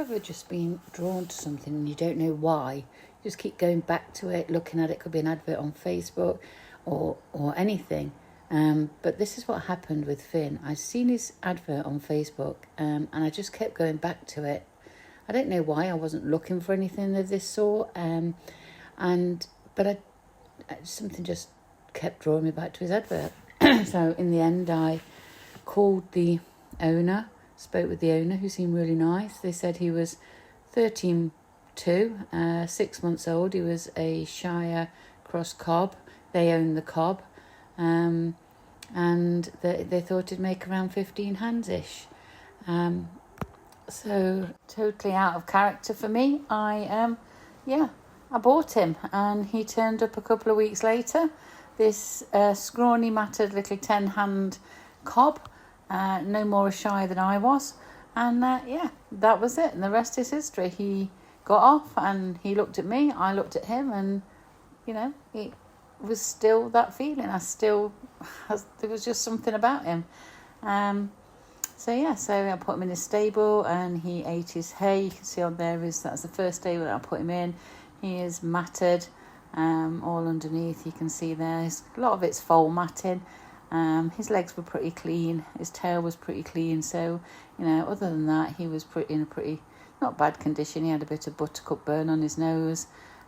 ever just been drawn to something and you don't know why? You just keep going back to it, looking at it. Could be an advert on Facebook or anything. But this is what happened with Finn. I'd seen his advert on Facebook, and I just kept going back to it. I don't know why. I wasn't looking for anything of this sort, but something just kept drawing me back to his advert. So in the end, I called the owner, spoke with the owner, who seemed really nice. They said he was 13.2, 6 months old. He was a Shire cross cob. They own the cob, and they thought it'd make around 15 hands-ish. So totally out of character for me. I bought him, and he turned up a couple of weeks later. This scrawny, matted little 10-hand cob, no more shy than I was. And that was it. And the rest is history. He got off and he looked at me, I looked at him, and, it was still that feeling. There was just something about him. So I put him in his stable and he ate his hay. You can see on there that's the first stable that I put him in. He is matted all underneath. You can see there, a lot of it's foal matting. His legs were pretty clean. His tail was pretty clean. So, other than that, he was in a pretty not bad condition. He had a bit of buttercup burn on his nose.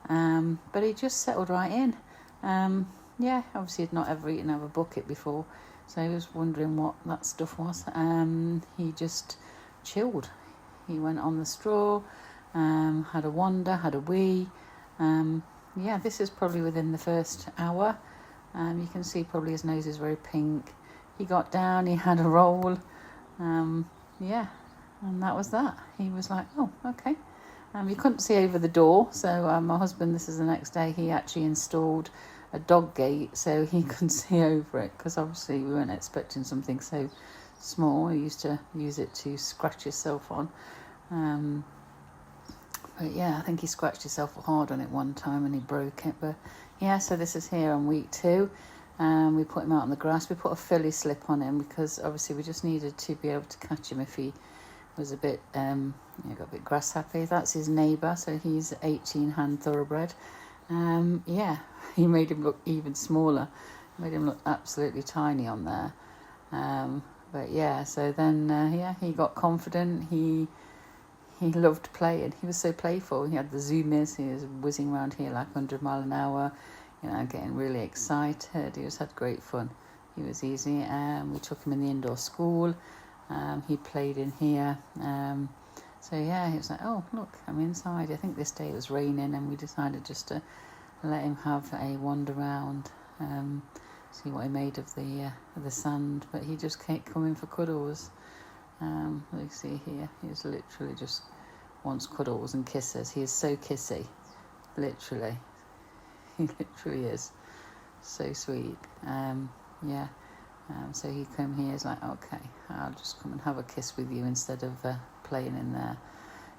But he just settled right in. Obviously he'd not ever eaten out of a bucket before. So he was wondering what that stuff was. He just chilled. He went on the straw, had a wander, had a wee. This is probably within the first hour. You can see probably his nose is very pink. He got down, he had a roll. And that was that. He was like, oh, okay. You couldn't see over the door. So my husband, this is the next day, he actually installed a dog gate so he couldn't see over it, because obviously we weren't expecting something so small. He used to use it to scratch himself on. I think he scratched himself hard on it one time and he broke it. But so this is here on week 2. We put him out on the grass. We put a filly slip on him because obviously we just needed to be able to catch him if he was a bit, got a bit grass happy. That's his neighbour, so he's 18-hand thoroughbred. He made him look even smaller. Made him look absolutely tiny on there. So then he got confident. He loved playing. He was so playful. He had the zoomies. He was whizzing around here like 100 mile an hour, getting really excited. He just had great fun. He was easy. We took him in the indoor school. He played in here. He was like, oh, look, I'm inside. I think this day it was raining and we decided just to let him have a wander around, see what he made of the sand. But he just kept coming for cuddles. You see here, he's literally just wants cuddles and kisses. He is so kissy, literally. He literally is so sweet. So he came here, he's like, okay, I'll just come and have a kiss with you instead of playing in there.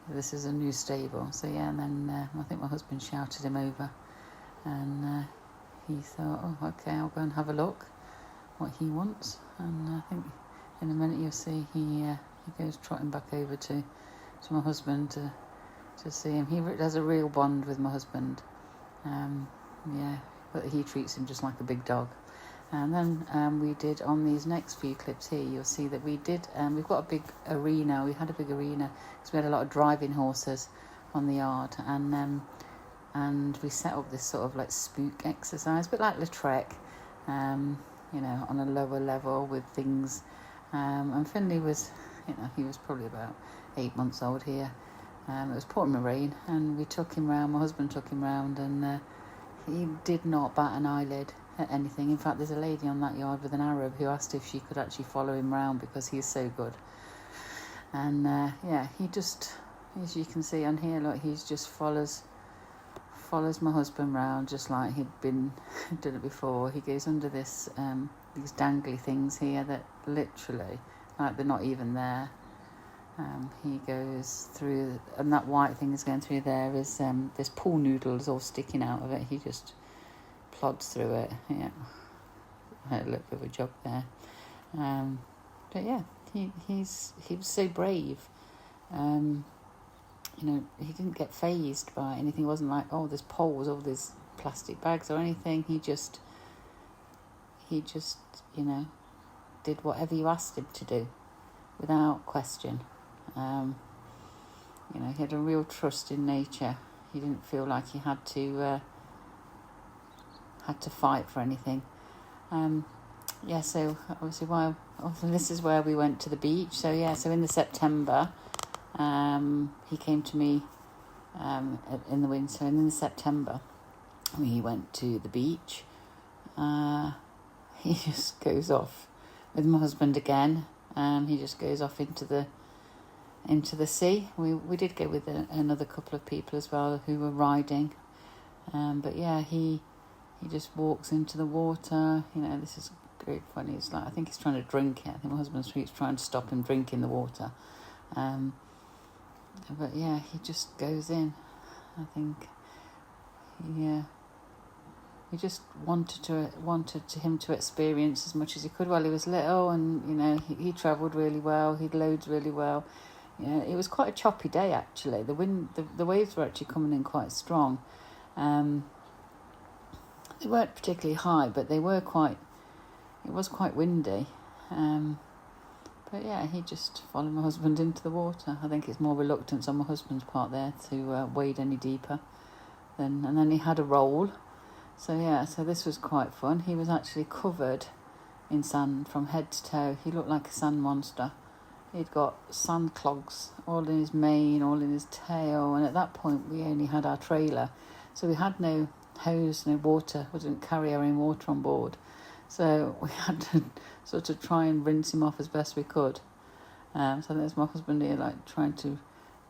This is a new stable. And then I think my husband shouted him over, and he thought, oh, okay, I'll go and have a look what he wants. And I think in a minute you'll see he goes trotting back over to my husband to see him. He has a real bond with my husband. But he treats him just like a big dog. And then we did, on these next few clips here, you'll see that we did, we've got a big arena. We had a big arena because we had a lot of driving horses on the yard. And we set up this sort of like spook exercise, but like Lautrec, on a lower level with things. And Findlay was, he was probably about 8 months old here. It was pouring rain, and we took him round. My husband took him round, and he did not bat an eyelid at anything. In fact, there's a lady on that yard with an Arab who asked if she could actually follow him round because he's so good. And he just, as you can see on here, look, he just follows my husband round just like he'd done it before. He goes under this these dangly things here that literally, like, they're not even there. He goes through, and that white thing is going through there is there's pool noodles all sticking out of it. He just plods through it. A little bit of a job there. He was so brave. he didn't get fazed by anything. It wasn't like, oh, there's poles, all these plastic bags or anything. He just, did whatever you asked him to do without question. He had a real trust in nature. He didn't feel like he had to fight for anything. So obviously this is where we went to the beach. So in the September, he came to me in the winter, and in the September we went to the beach. He just goes off with my husband again. He just goes off into the sea. We did go with another couple of people as well who were riding. He just walks into the water. This is great funny. It's like, I think he's trying to drink it. I think my husband's trying to stop him drinking the water. He just goes in. I think, we just wanted him to experience as much as he could while he was little, and he travelled really well. He'd loads really well. It was quite a choppy day actually. The wind, the waves were actually coming in quite strong. They weren't particularly high, but they were quite. It was quite windy. He just followed my husband into the water. I think it's more reluctance on my husband's part there to wade any deeper. And then he had a roll. So this was quite fun. He was actually covered in sand from head to toe. He looked like a sand monster. He'd got sand clogs all in his mane, all in his tail, and at that point we only had our trailer. So we had no hose, no water. We didn't carry our own water on board. So we had to sort of try and rinse him off as best we could. So there's my husband here, like, trying to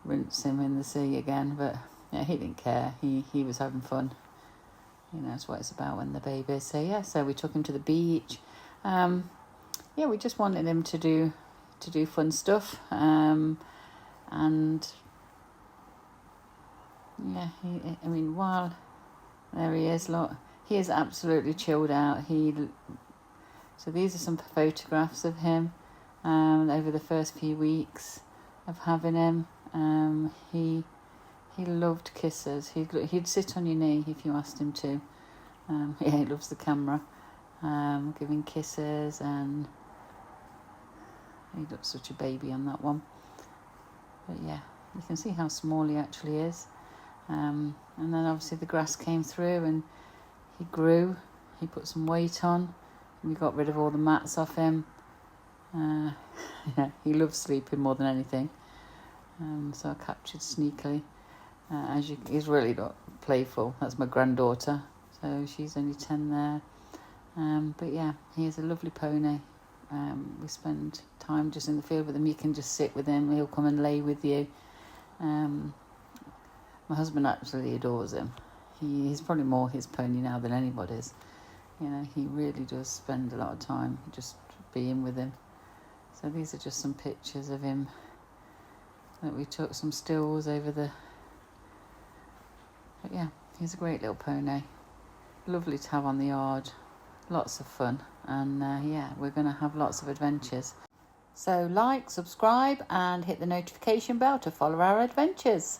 rinse him in the sea again. But he didn't care. He was having fun. That's what it's about when the baby is. So we took him to the beach. We just wanted him to do fun stuff. While there he is, look, he is absolutely chilled out. So these are some photographs of him over the first few weeks of having him. He loved kisses. He'd sit on your knee if you asked him to. He loves the camera, giving kisses, and he looks such a baby on that one. But you can see how small he actually is. And then obviously the grass came through and he grew. He put some weight on. We got rid of all the mats off him. He loves sleeping more than anything. So I captured sneakily. He's really not playful. That's my granddaughter. So she's only 10 there. He is a lovely pony. We spend time just in the field with him. You can just sit with him. He'll come and lay with you. My husband absolutely adores him. He's probably more his pony now than anybody's. He really does spend a lot of time just being with him. So these are just some pictures of him that we took, some stills over the... But he's a great little pony. Lovely to have on the yard. Lots of fun. And we're going to have lots of adventures. So like, subscribe and hit the notification bell to follow our adventures.